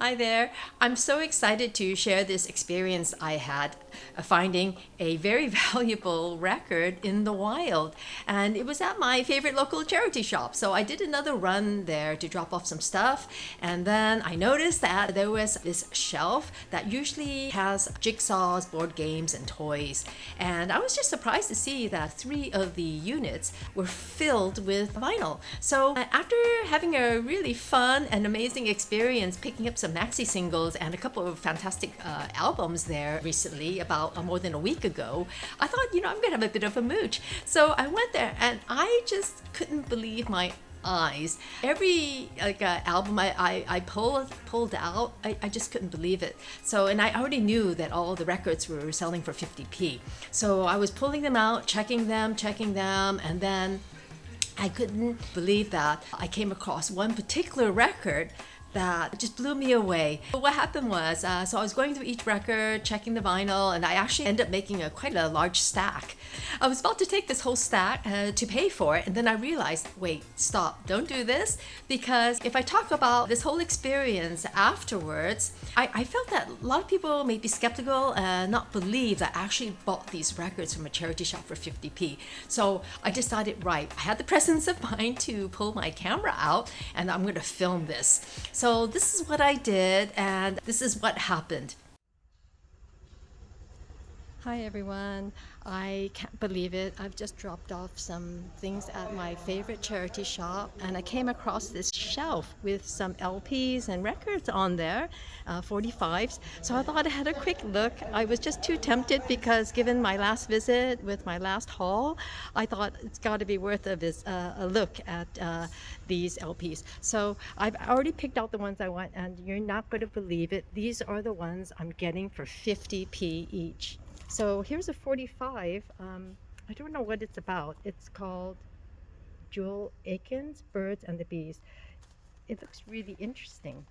Hi there. I'm so excited to share this experience I had finding a very valuable record in the wild. And it was at my favorite local charity shop. So I did another run there to drop off some stuff. And then I noticed that there was this shelf that usually has jigsaws, board games, and toys. And I was just surprised to see that three of the units were filled with vinyl. So after having a really fun and amazing experience picking up some maxi singles and a couple of fantastic albums there recently, about more than a week ago, I thought, I'm gonna have a bit of a mooch. So I went there and I just couldn't believe my eyes. Every album I pulled out, I just couldn't believe it. So, and I already knew that all the records were selling for 50p. So I was pulling them out, checking them, and then I couldn't believe that I came across one particular record that just blew me away. What happened was, so I was going through each record, checking the vinyl, and I actually ended up making quite a large stack. I was about to take this whole stack to pay for it, and then I realized, wait, stop, don't do this, because if I talk about this whole experience afterwards, I felt that a lot of people may be skeptical and not believe that I actually bought these records from a charity shop for 50p. So I decided, right, I had the presence of mind to pull my camera out, and I'm going to film this. So this is what I did, and this is what happened. Hi everyone. I can't believe it. I've just dropped off some things at my favorite charity shop, and I came across this shelf with some LPs and records on there, 45s. So I thought I had a quick look. I was just too tempted because given my last visit with my last haul, I thought it's got to be worth a look at these LPs. So I've already picked out the ones I want, and you're not going to believe it. These are the ones I'm getting for 50p each. So here's a 45. I don't know what it's about. It's called Jewel Aiken's Birds and the Bees. It looks really interesting.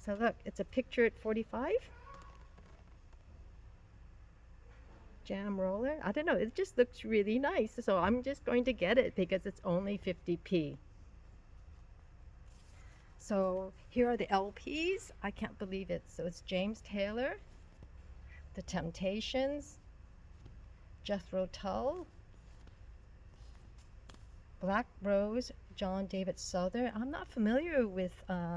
So look, it's a picture at 45. Jam roller. I don't know. It just looks really nice. So I'm just going to get it because it's only 50p. So here are the LPs. I can't believe it. So it's James Taylor, The Temptations, Jethro Tull, Black Rose, John David Souther. I'm not familiar with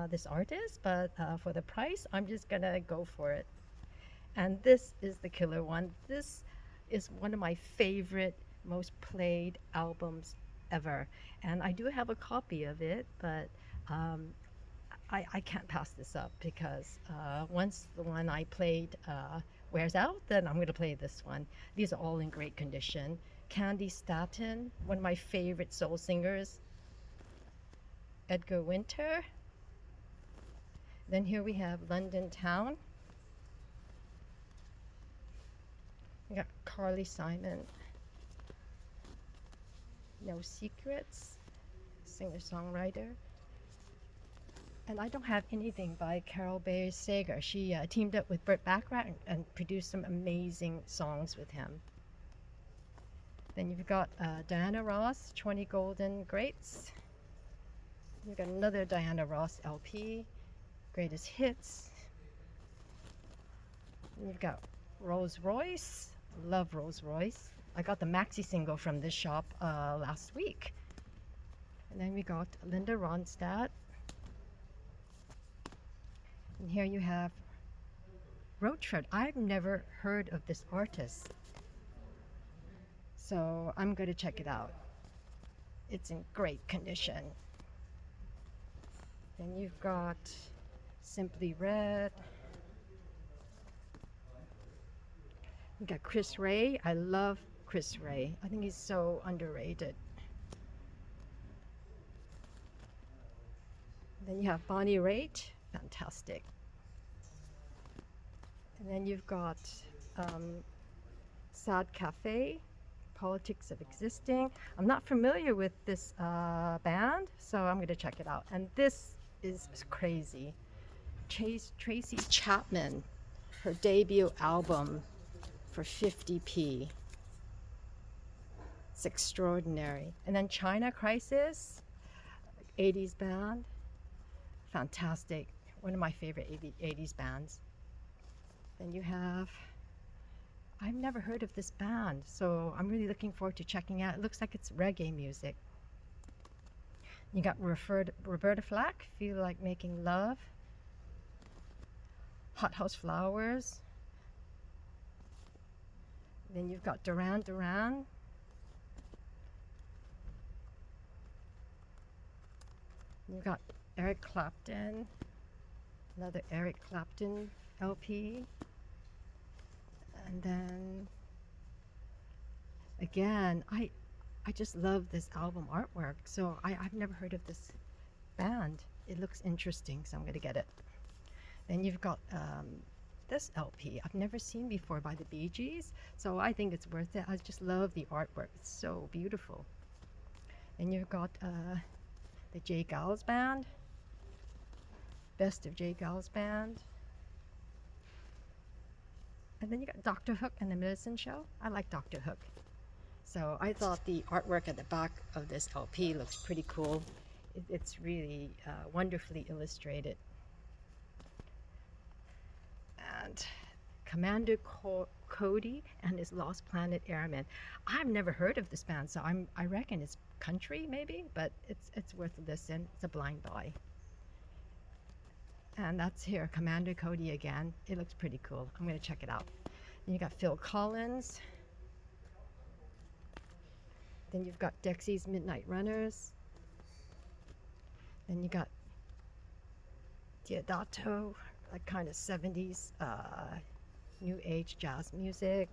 this artist, but for the price, I'm just gonna go for it. And this is the killer one. This is one of my favorite, most played albums ever. And I do have a copy of it, but I can't pass this up because once the one I played wears out, then I'm going to play this one. These are all in great condition. Candy Staton, one of my favorite soul singers. Edgar Winter. Then here we have London Town. We got Carly Simon. No Secrets, singer-songwriter. And I don't have anything by Carol Bayer Sager. She teamed up with Burt Bacharach and produced some amazing songs with him. Then you've got Diana Ross, 20 Golden Greats. You've got another Diana Ross LP, Greatest Hits. And you've got Rolls Royce, love Rolls Royce. I got the maxi single from this shop last week. And then we got Linda Ronstadt. And here you have Roachford. I've never heard of this artist, so I'm going to check it out. It's in great condition. Then you've got Simply Red. You got Chris Ray. I love Chris Ray. I think he's so underrated. Then you have Bonnie Raitt. Fantastic. And then you've got Sad Cafe, Politics of Existing. I'm not familiar with this band, so I'm going to check it out. And this is crazy. Tracy Chapman, her debut album for 50p. It's extraordinary. And then China Crisis, 80s band. Fantastic. one of my favorite 80s bands. Then you have, I've never heard of this band, so I'm really looking forward to checking out. It looks like it's reggae music. You got Roberta Flack, Feel Like Making Love. Hot House Flowers. Then you've got Duran Duran. You've got Eric Clapton. Another Eric Clapton LP. And then again, I just love this album artwork. So I've never heard of this band. It looks interesting, so I'm going to get it. Then you've got this LP I've never seen before by the Bee Gees, so I think it's worth it. I just love the artwork. It's so beautiful. And you've got the J. Geils Band, Best of J. Geils Band. And then you got Dr. Hook and the Medicine Show. I like Dr. Hook. So I thought the artwork at the back of this LP looks pretty cool. It's really wonderfully illustrated. And Commander Cody and his Lost Planet Airmen. I've never heard of this band, so I reckon it's country maybe, but it's worth a listen. It's a blind buy. And that's here, Commander Cody again. It looks pretty cool. I'm going to check it out. And you got Phil Collins. Then you've got Dexy's Midnight Runners. Then you got Diodato, like kind of 70s new age jazz music.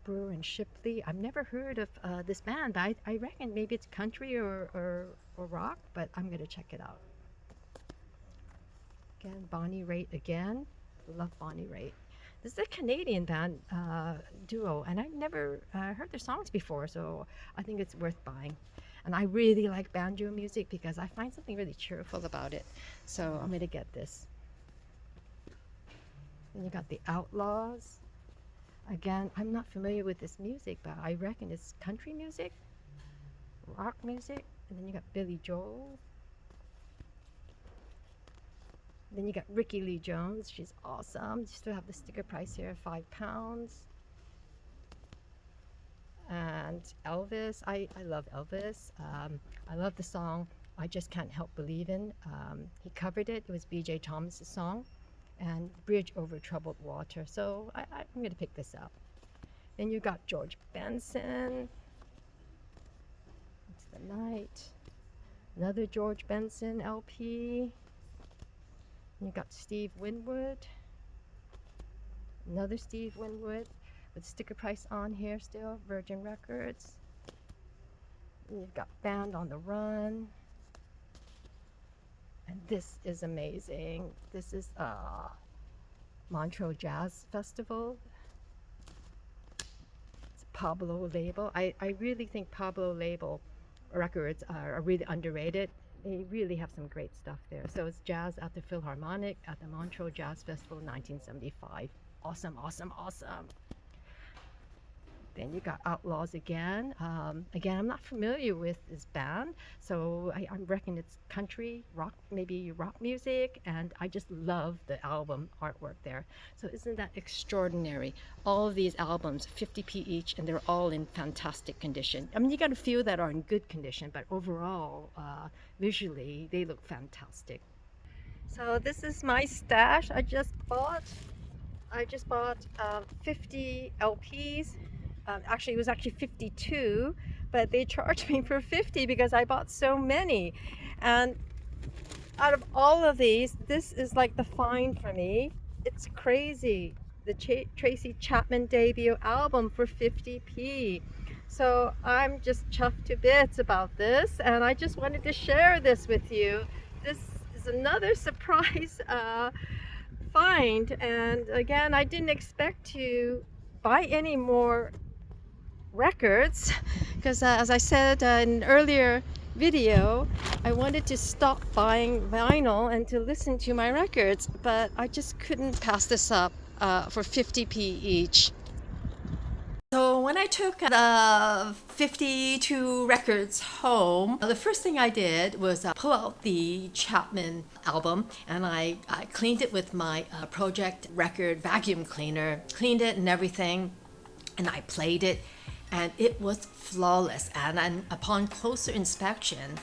Brewer and Shipley. I've never heard of this band, but I reckon maybe it's country or rock, but I'm going to check it out. Again, Bonnie Raitt again. Love Bonnie Raitt. This is a Canadian band duo, and I've never heard their songs before, so I think it's worth buying. And I really like banjo music because I find something really cheerful about it. So I'm going to get this. Then you got the Outlaws. Again, I'm not familiar with this music, but I reckon it's country music, rock music. And then you got Billy Joel. Then you got Ricky Lee Jones. She's awesome. You still have the sticker price here, £5. And Elvis. I love Elvis. I love the song I Just Can't Help Believin'. He covered it. It was B.J. Thomas's song. And Bridge Over Troubled Water. So I'm going to pick this up. Then you got George Benson. It's the Night. Another George Benson LP. You got Steve Winwood. Another Steve Winwood with sticker price on here still. Virgin Records. And you've got Band on the Run. And this is amazing. This is Montreux Jazz Festival. It's a Pablo label. I really think Pablo label records are really underrated. They really have some great stuff there. So it's jazz at the Philharmonic at the Montreux Jazz Festival 1975. Awesome, awesome, awesome. Then you got Outlaws again. Again, I'm not familiar with this band, so I reckon it's country, rock, maybe rock music, and I just love the album artwork there. So isn't that extraordinary? All of these albums, 50p each, and they're all in fantastic condition. I mean, you got a few that are in good condition, but overall, visually, they look fantastic. So this is my stash. I just bought 50 LPs. Actually, it was actually 52, but they charged me for 50 because I bought so many. And out of all of these, this is like the find for me. It's crazy. The Tracy Chapman debut album for 50p. So I'm just chuffed to bits about this, and I just wanted to share this with you. This is another surprise find, and again, I didn't expect to buy any more records because as I said in an earlier video, I wanted to stop buying vinyl and to listen to my records, but I just couldn't pass this up for 50p each. So when I took the 52 records home, the first thing I did was pull out the Chapman album, and I cleaned it with my Project Record vacuum cleaner, cleaned it and everything, and I played it, and it was flawless. And upon closer inspection,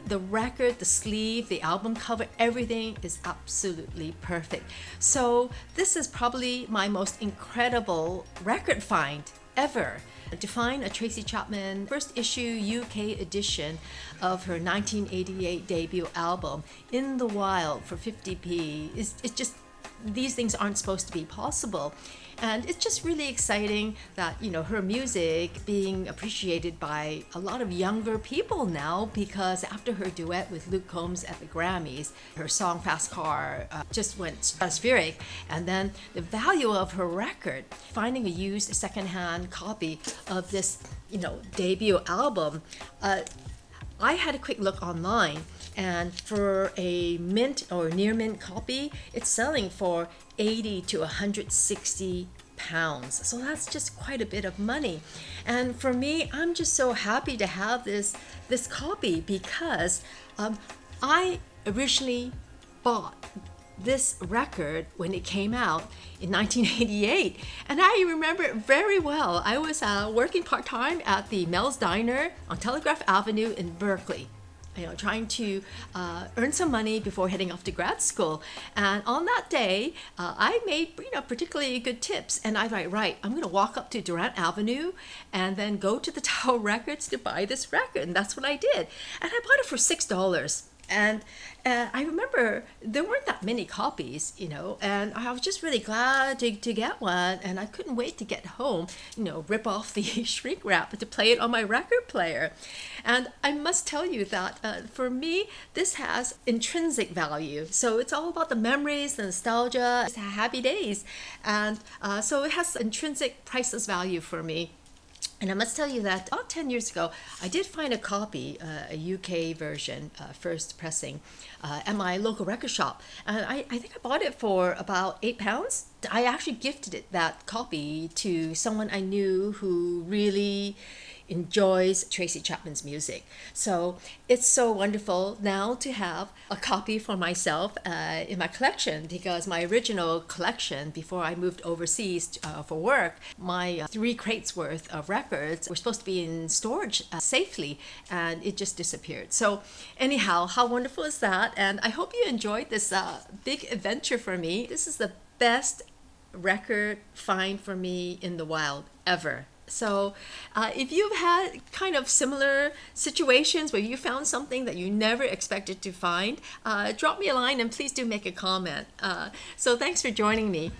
the record, the sleeve, the album cover, everything is absolutely perfect. So this is probably my most incredible record find ever. To find a Tracy Chapman first issue UK edition of her 1988 debut album In the Wild for 50p it's just, these things aren't supposed to be possible. And it's just really exciting that, her music being appreciated by a lot of younger people now, because after her duet with Luke Combs at the Grammys, her song Fast Car just went stratospheric. And then the value of her record, finding a used secondhand copy of this, debut album, I had a quick look online, and for a mint or near mint copy, it's selling for 80 to 160 pounds. So that's just quite a bit of money. And for me, I'm just so happy to have this copy, because I originally bought this record when it came out in 1988, and I remember it very well. I was working part-time at the Mel's Diner on Telegraph Avenue in Berkeley, trying to earn some money before heading off to grad school. And on that day, I made particularly good tips, and I thought, right, I'm going to walk up to Durant Avenue and then go to the Tower Records to buy this record, and that's what I did. And I bought it for $6. And I remember there weren't that many copies, and I was just really glad to get one, and I couldn't wait to get home, rip off the shrink wrap to play it on my record player. And I must tell you that for me, this has intrinsic value. So it's all about the memories, the nostalgia, it's happy days. And so it has intrinsic priceless value for me. And I must tell you that about 10 years ago, I did find a copy, a UK version, first pressing, at my local record shop. And I think I bought it for about £8. I actually gifted that copy to someone I knew who really enjoys Tracy Chapman's music. So it's so wonderful now to have a copy for myself in my collection, because my original collection before I moved overseas for work, my 3 crates worth of records were supposed to be in storage safely, and it just disappeared. So anyhow, how wonderful is that? And I hope you enjoyed this big adventure for me. This is the best record find for me in the wild ever. So if you've had kind of similar situations where you found something that you never expected to find, drop me a line and please do make a comment. So thanks for joining me.